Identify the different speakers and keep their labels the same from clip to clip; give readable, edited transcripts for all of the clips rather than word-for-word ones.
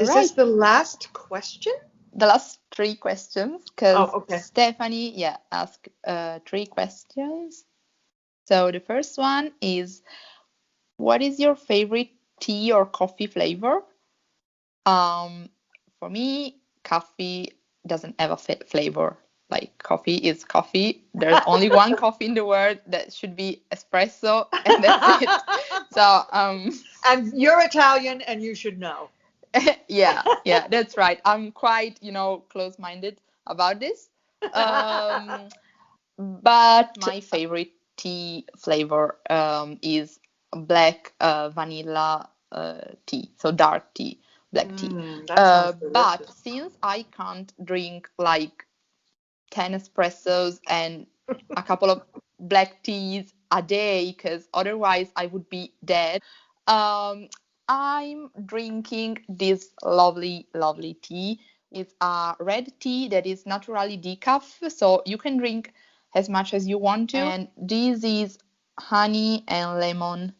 Speaker 1: Is this the last question?
Speaker 2: The last 3 questions, because Stephanie, asked 3 questions. So the first one is, what is your favorite tea or coffee flavor? For me, coffee doesn't have a flavor. Like, coffee is coffee. There's only one coffee in the world that should be espresso, and that's it. So,
Speaker 1: and you're Italian, and you should know.
Speaker 2: yeah, that's right. I'm quite, close-minded about this. But my favorite tea flavor is black vanilla tea, so dark tea, black tea. But since I can't drink like 10 espressos and a couple of black teas a day, because otherwise I would be dead, I'm drinking this lovely tea. It's a red tea that is naturally decaf, so you can drink as much as you want to. And this is honey and lemon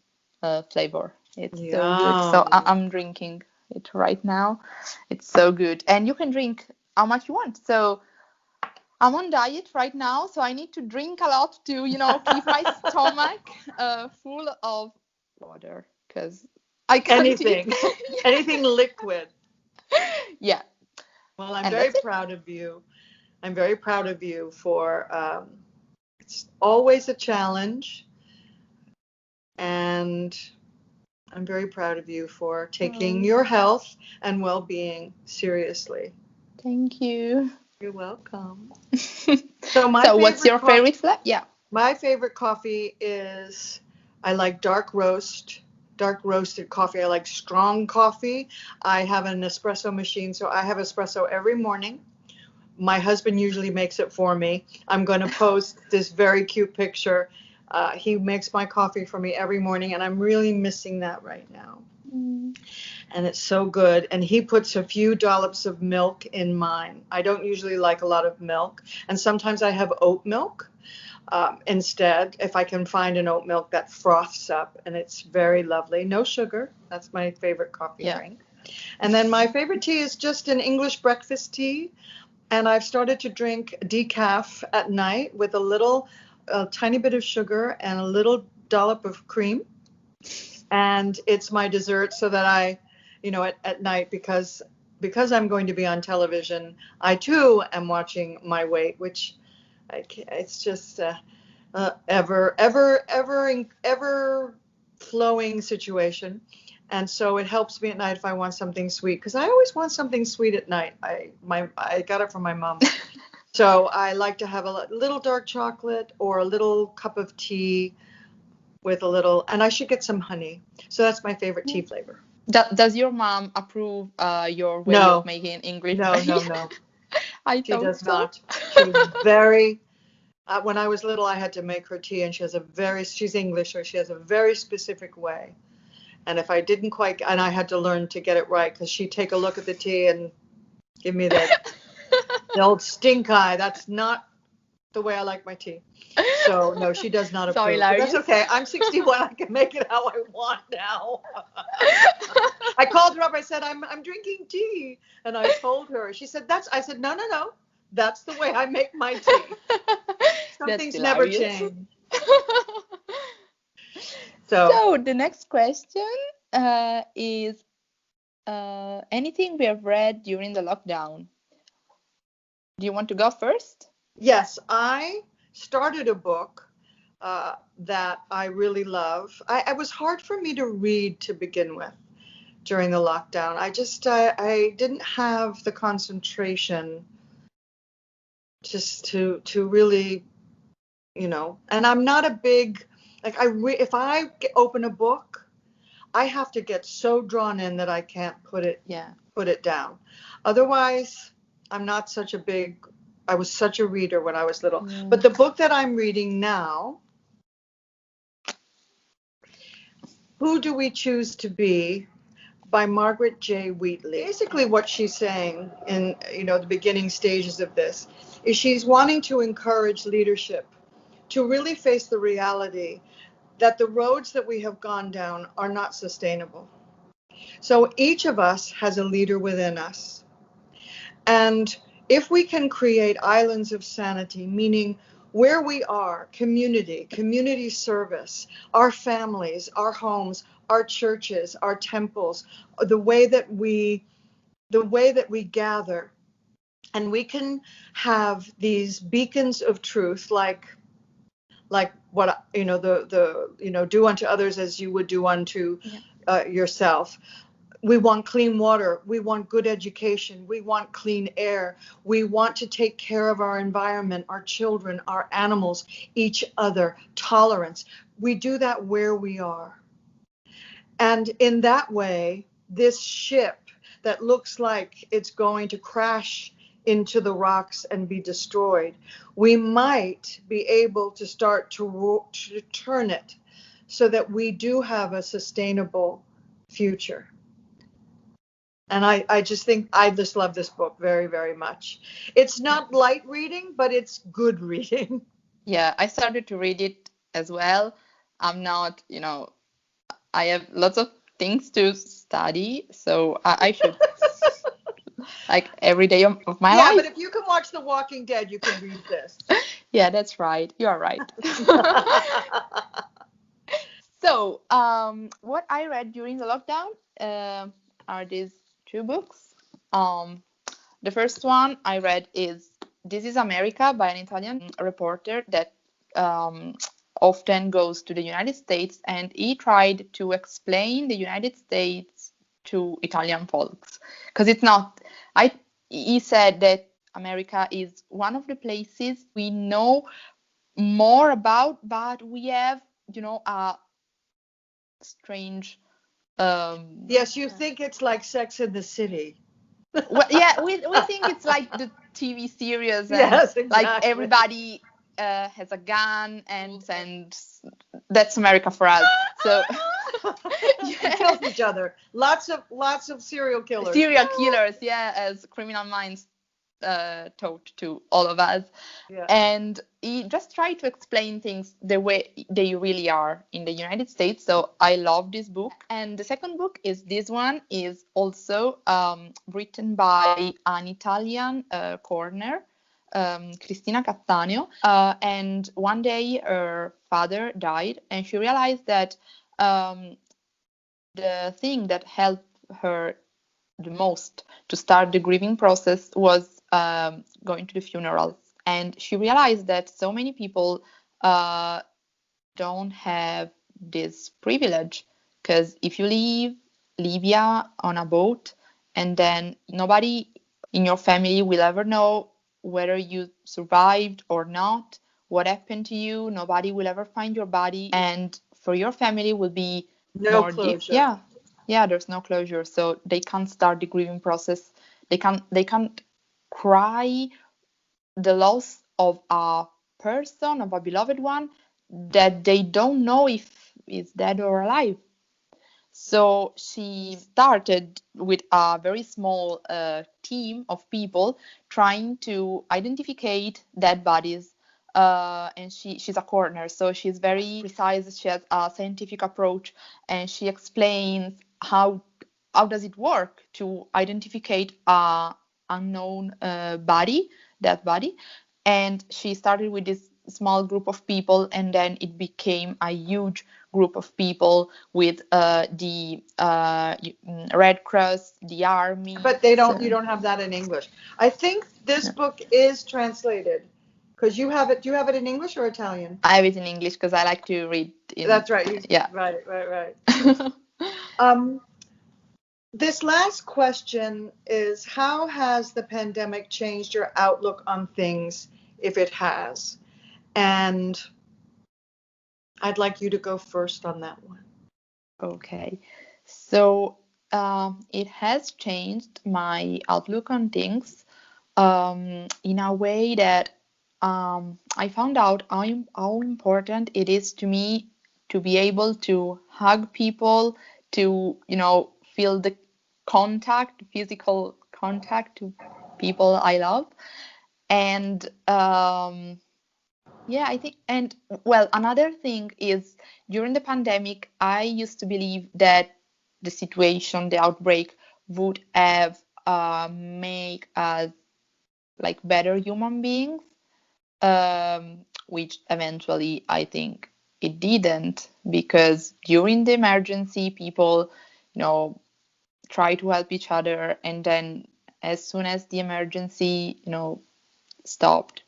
Speaker 2: flavor. It's so good. So I'm drinking it right now. It's so good. And you can drink how much you want. So I'm on diet right now, so I need to drink a lot to, keep my stomach full of water, because I can't
Speaker 1: anything liquid.
Speaker 2: Yeah.
Speaker 1: Well, I'm very proud of you. I'm very proud of you for it's always a challenge, and I'm very proud of you for taking your health and well-being seriously.
Speaker 2: Thank you.
Speaker 1: You're welcome.
Speaker 2: So what's your favorite flavor? Yeah.
Speaker 1: My favorite coffee is, I like dark roasted coffee. I like strong coffee. I have an espresso machine, so I have espresso every morning. My husband usually makes it for me. I'm going to post this very cute picture. He makes my coffee for me every morning, and I'm really missing that right now. And it's so good. And he puts a few dollops of milk in mine. I don't usually like a lot of milk. And sometimes I have oat milk instead, if I can find an oat milk that froths up. And it's very lovely. No sugar. That's my favorite coffee drink. And then my favorite tea is just an English breakfast tea. And I've started to drink decaf at night with a tiny bit of sugar and a little dollop of cream. And it's my dessert, so that I, at night, because I'm going to be on television, I too am watching my weight, which it's just ever flowing situation. And so it helps me at night if I want something sweet, because I always want something sweet at night. I got it from my mom. So I like to have a little dark chocolate or a little cup of tea with a little, and I should get some honey. So that's my favorvery tea flavor.
Speaker 2: Does your mom approve your way of making English?
Speaker 1: No.
Speaker 2: She
Speaker 1: does not. She's very, when I was little, I had to make her tea, and she's English, so she has a very specific way. And if I didn't quite, and I had to learn to get it right, because she'd take a look at the tea and give me the old stink eye. That's not the way I like my tea. So no, she does not approve. But that's okay. I'm 61. I can make it how I want now. I called her up. I said, I'm drinking tea, and I told her. She said, I said, no. That's the way I make my tea. Some things never change.
Speaker 2: So the next question is anything we have read during the lockdown. Do you want to go first?
Speaker 1: Yes, I started a book that I really love. It was hard for me to read to begin with during the lockdown. I didn't have the concentration just to really, and I'm not a big, if I open a book, I have to get so drawn in that I can't put it down. Otherwise, I'm not such a big, I was such a reader when I was little. Yeah. But the book that I'm reading now, Who Do We Choose to Be, by Margaret J. Wheatley. Basically what she's saying in, the beginning stages of this is she's wanting to encourage leadership to really face the reality that the roads that we have gone down are not sustainable. So each of us has a leader within us. And if we can create islands of sanity, meaning where we are, community service, our families, our homes, our churches, our temples, the way that we gather, and we can have these beacons of truth, like what the do unto others as you would do unto yourself. We want clean water. We want good education. We want clean air. We want to take care of our environment, our children, our animals, each other, tolerance. We do that where we are. And in that way, this ship that looks like it's going to crash into the rocks and be destroyed, we might be able to start to turn it so that we do have a sustainable future. And I just love this book very, very much. It's not light reading, but it's good reading.
Speaker 2: Yeah, I started to read it as well. I'm not, I have lots of things to study, so I should, like, every day of my life.
Speaker 1: Yeah, but if you can watch The Walking Dead, you can read this.
Speaker 2: Yeah, that's right. You are right. So, what I read during the lockdown are these two books. The first one I read is This is America by an Italian reporter that often goes to the United States, and he tried to explain the United States to Italian folks. Because it's not, he said that America is one of the places we know more about, but we have, a strange.
Speaker 1: Yes, you think it's like Sex in the City.
Speaker 2: Well, yeah, we think it's like the TV series, and
Speaker 1: yes, exactly.
Speaker 2: like everybody has a gun, and that's America for us. So
Speaker 1: kills each other. Lots of serial killers.
Speaker 2: Serial killers, yeah, as Criminal Minds taught to all of us. Yeah. And he just tried to explain things the way they really are in the United States. So I love this book. And the second book is this one, is also written by an Italian corner, Cristina Cattaneo. And one day her father died, and she realized that the thing that helped her the most to start the grieving process was going to the funerals. And she realized that so many people don't have this privilege, because if you leave Libya on a boat, and then nobody in your family will ever know whether you survived or not, what happened to you, nobody will ever find your body, and for your family will be
Speaker 1: no closure.
Speaker 2: Yeah, there's no closure, so they can't start the grieving process. They can't cry the loss of a person, of a beloved one that they don't know if is dead or alive. So she started with a very small team of people trying to identify dead bodies. And she's a coroner, so she's very precise. She has a scientific approach, and she explains how does it work to identify a unknown dead body. And she started with this small group of people, and then it became a huge group of people with the Red Cross, the army.
Speaker 1: But you don't have that in English. I think this book is translated. Because you have it. Do you have it in English or Italian?
Speaker 2: I have it in English because I like to read in.
Speaker 1: That's right.
Speaker 2: Yeah.
Speaker 1: Right. This last question is, how has the pandemic changed your outlook on things, if it has? And I'd like you to go first on that one.
Speaker 2: Okay. So it has changed my outlook on things in a way that I found out how important it is to me to be able to hug people, to, feel the physical contact to people I love. And yeah, I think, and well, another thing is, during the pandemic, I used to believe that the situation, the outbreak would have make us like better human beings, which eventually I think it didn't, because during the emergency, people, try to help each other, and then as soon as the emergency, stopped,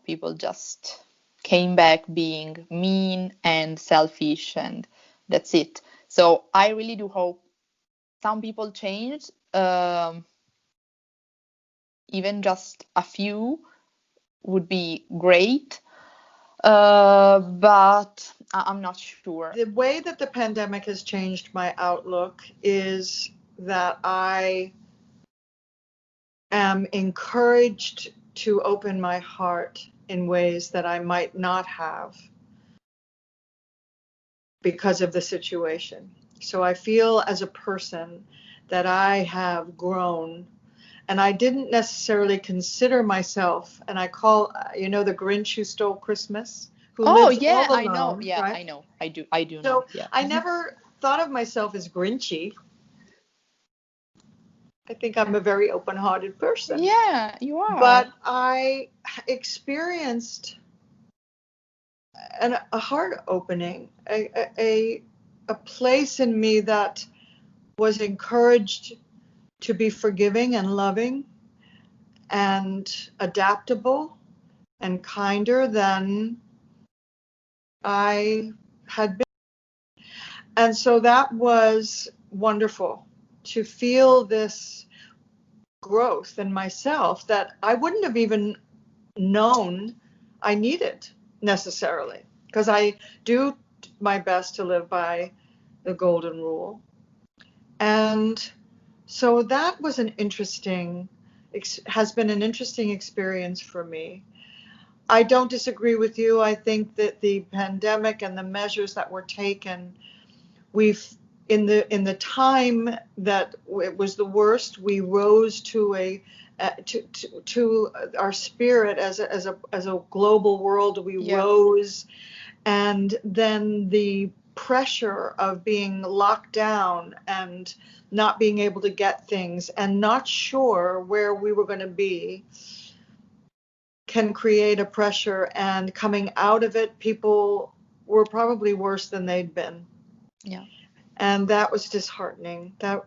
Speaker 2: people just came back being mean and selfish, and that's it. So I really do hope some people changed, even just a few would be great, but I'm not sure.
Speaker 1: The way that the pandemic has changed my outlook is that I am encouraged to open my heart in ways that I might not have because of the situation. So I feel as a person that I have grown, and I didn't necessarily consider myself, and I call, the Grinch who stole Christmas, who
Speaker 2: Oh
Speaker 1: lives
Speaker 2: yeah,
Speaker 1: all
Speaker 2: I know.
Speaker 1: alone,
Speaker 2: Yeah,
Speaker 1: right?
Speaker 2: I know. I do know.
Speaker 1: So
Speaker 2: Yeah.
Speaker 1: I never thought of myself as Grinchy. I think I'm a very open-hearted person.
Speaker 2: Yeah, you are.
Speaker 1: But I experienced a heart opening, a place in me that was encouraged to be forgiving and loving and adaptable and kinder than I had been. And so that was wonderful to feel this growth in myself that I wouldn't have even known I needed necessarily, because I do my best to live by the golden rule. And so that was has been an interesting experience for me. I don't disagree with you. I think that the pandemic and the measures that were taken, we've in the time that it was the worst, we rose to our spirit as a global world. We rose, and then the pressure of being locked down and not being able to get things and not sure where we were going to be can create a pressure, and coming out of it, people were probably worse than they'd been.
Speaker 2: Yeah.
Speaker 1: And that was disheartening. That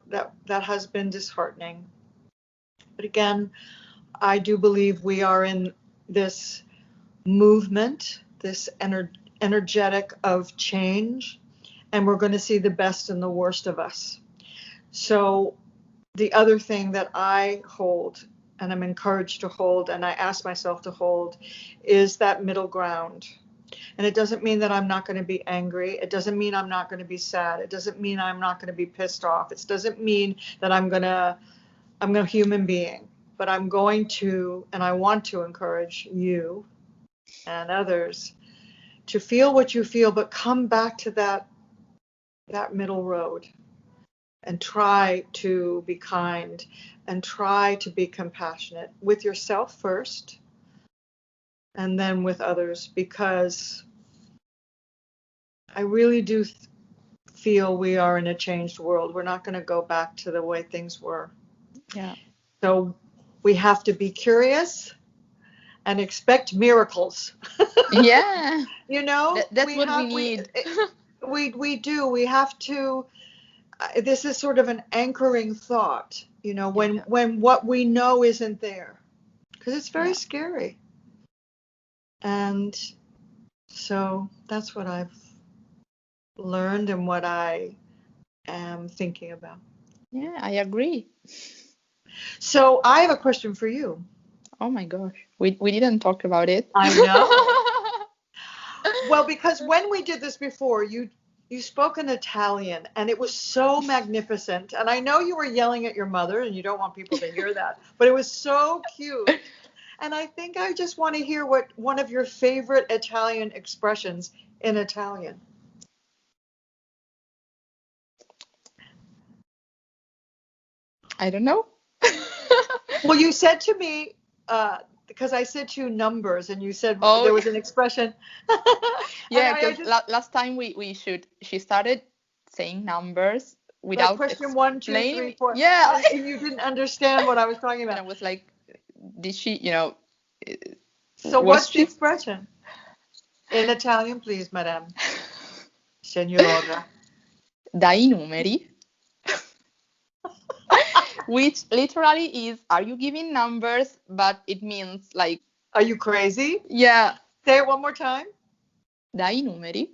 Speaker 1: has been disheartening. But again, I do believe we are in this movement, this energetic of change, and we're going to see the best and the worst of us. So the other thing that I hold, and I'm encouraged to hold, and I ask myself to hold, is that middle ground. And it doesn't mean that I'm not going to be angry. It doesn't mean I'm not going to be sad. It doesn't mean I'm not going to be pissed off. It doesn't mean that I'm a human being. But I'm going to, and I want to encourage you and others to feel what you feel, but come back to that middle road and try to be kind and try to be compassionate with yourself first and then with others, because I really do feel we are in a changed world. We're not going to go back to the way things were.
Speaker 2: Yeah.
Speaker 1: So we have to be curious and expect miracles.
Speaker 2: Yeah. That's
Speaker 1: we
Speaker 2: what
Speaker 1: have,
Speaker 2: we need.
Speaker 1: we do. We have to. This is sort of an anchoring thought. When what we know isn't there, because it's very scary. And so that's what I've learned and what I am thinking about.
Speaker 2: Yeah, I agree.
Speaker 1: So I have a question for you.
Speaker 2: Oh my gosh, we didn't talk about it.
Speaker 1: I know. Well, because when we did this before, you spoke in Italian, and it was so magnificent. And I know you were yelling at your mother, and you don't want people to hear that, but it was so cute. And I think I just want to hear what one of your favorite Italian expressions in Italian.
Speaker 2: I don't know.
Speaker 1: Well, you said to me, because I said to you numbers, and you said there was an expression.
Speaker 2: Yeah, because last time she started saying numbers
Speaker 1: Like
Speaker 2: without
Speaker 1: question 1, 2, 3,
Speaker 2: explaining.
Speaker 1: 4.
Speaker 2: Yeah.
Speaker 1: And you didn't understand what I was talking
Speaker 2: And I
Speaker 1: about.
Speaker 2: was like, did she,
Speaker 1: So
Speaker 2: was
Speaker 1: what's the
Speaker 2: she?
Speaker 1: expression? In Italian, please, madame. Signora.
Speaker 2: Dai numeri. Which literally is, are you giving numbers? But it means like,
Speaker 1: Are you crazy?
Speaker 2: yeah,
Speaker 1: Say it one more time.
Speaker 2: dai numeri.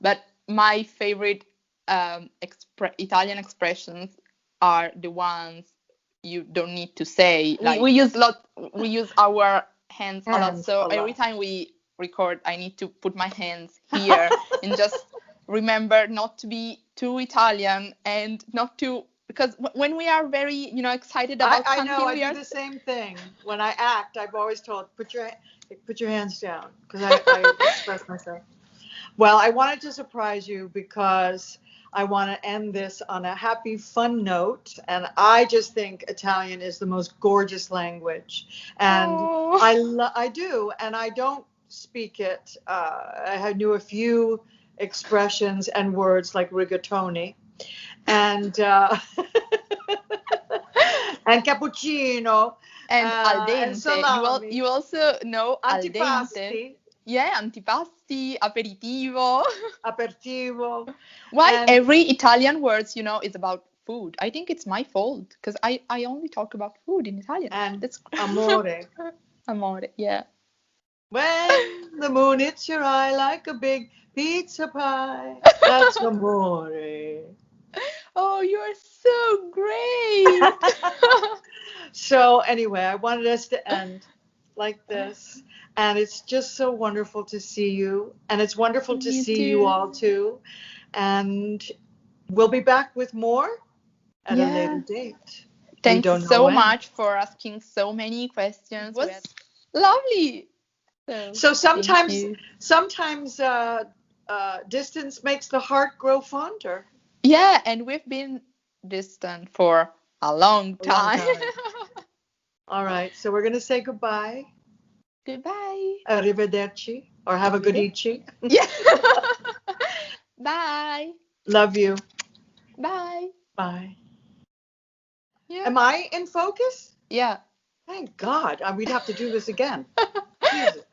Speaker 2: But my favorite Italian expressions are the ones you don't need to say. Like we use our hands a lot. So every time we record, I need to put my hands here and just remember not to be too Italian and not to, because when we are very, excited about
Speaker 1: I
Speaker 2: something,
Speaker 1: know, I do the same thing. When I act, I've always told, put your hands down, because I express myself. Well, I wanted to surprise you because I want to end this on a happy, fun note. And I just think Italian is the most gorgeous language. And I do, and I don't speak it. I knew a few expressions and words like rigatoni and and cappuccino
Speaker 2: and al dente.
Speaker 1: and salami.
Speaker 2: You also know al dente.
Speaker 1: Antipasti.
Speaker 2: Yeah, antipasti, aperitivo.
Speaker 1: Aperitivo.
Speaker 2: Why
Speaker 1: And
Speaker 2: every Italian words, is about food? I think it's my fault because I only talk about food in Italian.
Speaker 1: And
Speaker 2: That's
Speaker 1: amore.
Speaker 2: Amore, yeah.
Speaker 1: When the moon hits your eye like a big pizza pie, that's amore.
Speaker 2: Oh, you're so great.
Speaker 1: So anyway, I wanted us to end like this. And it's just so wonderful to see you. And it's wonderful to see you all too. And we'll be back with more at a later date.
Speaker 2: Thanks so much for asking so many questions. It was lovely.
Speaker 1: So sometimes distance makes the heart grow fonder.
Speaker 2: Yeah, and we've been distant for a long time.
Speaker 1: All right, so we're going to say goodbye.
Speaker 2: Goodbye.
Speaker 1: Arrivederci, or have a good ichi.
Speaker 2: Yeah. Bye.
Speaker 1: Love you.
Speaker 2: Bye.
Speaker 1: Bye.
Speaker 2: Yeah.
Speaker 1: Am I in focus?
Speaker 2: Yeah.
Speaker 1: Thank God. We'd have to do this again. Jesus.